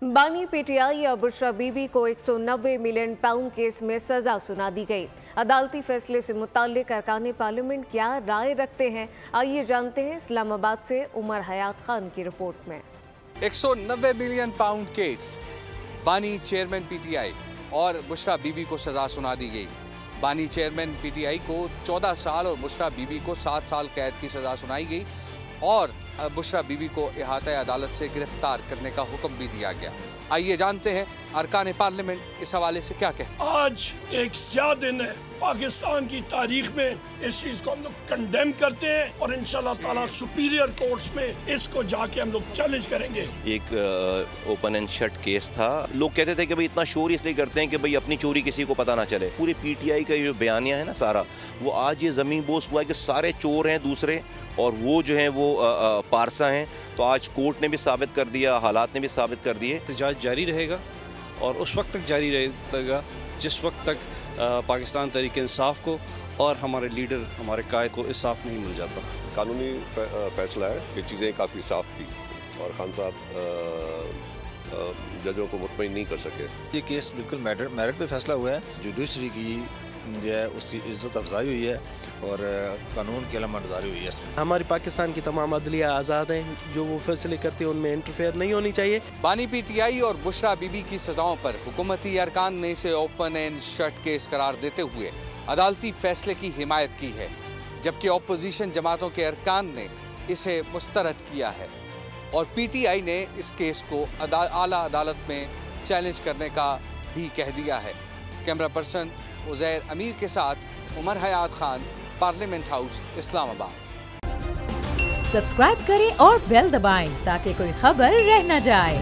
बानी पीटीआई और बुशरा बीबी को 190 मिलियन पाउंड केस में सजा सुना दी गई। अदालती फैसले से मुताल्लिक अरकान पार्लियामेंट क्या राय रखते हैं, आइए जानते हैं इस्लामाबाद से उमर हयात खान की रिपोर्ट में। 190 मिलियन पाउंड केस, बानी चेयरमैन पीटीआई और बुशरा बीबी को सजा सुना दी गई। बानी चेयरमैन पीटीआई को 14 साल और बुशरा बीबी को 7 साल कैद की सजा सुनाई गई और बुशरा बीबी को इहाता अदालत से गिरफ्तार करने का हुक्म भी दिया गया। आइए जानते हैं अरकान पार्लियामेंट इस हवाले से क्या कहते हैं। आज एक स्याह दिन है पाकिस्तान की तारीख में, इस चीज को हम लोग कंडेम करते हैं और इंशाल्लाह ताला सुपीरियर कोर्ट्स में इसको जाके हम लोग चैलेंज करेंगे। एक ओपन एंड शट केस था। लोग कहते थे कि भाई इतना शोर इसलिए करते हैं कि भाई अपनी चोरी किसी को पता ना चले। पूरी पीटीआई का जो बयानिया है ना सारा, वो आज ये ज़मीन बोस हुआ है कि सारे चोर हैं दूसरे और वो जो हैं वो पारसा हैं। तो आज कोर्ट ने भी साबित कर दिया, हालात ने भी साबित कर दिए। एहतजाज जारी रहेगा और उस वक्त तक जारी रहेगा जिस वक्त तक पाकिस्तान तहरीक इंसाफ को और हमारे लीडर, हमारे कायद को इंसाफ नहीं मिल जाता। कानूनी फैसला है, ये चीज़ें काफ़ी साफ थी और खान साहब जजों को मुतमईन नहीं कर सके। ये केस बिल्कुल मेरिट पे फैसला हुआ है। जुडिशरी की जो है उसकी इज्जत अफजाई हुई है और कानून की अलमबरदारी हुई है। हमारी पाकिस्तान की तमाम अदलिया आज़ाद हैं, जो वो फैसले करती हैं उनमें इंटरफेयर नहीं होनी चाहिए। बानी पीटीआई और बुशरा बीबी की सजाओं पर हुकूमती अरकान ने इसे ओपन एंड शट केस करार देते हुए अदालती फैसले की हिमायत की है, जबकि अपोजिशन जमातों के अरकान ने इसे मुस्तरद किया है और पीटीआई ने इस केस को आला अदालत में चैलेंज करने का भी कह दिया है। कैमरा पर्सन उज़ैर अमीर के साथ Umar Hayat Khan, parliament house, Islamabad. Subscribe करें और बेल दबाएं ताकि कोई खबर रह न जाए।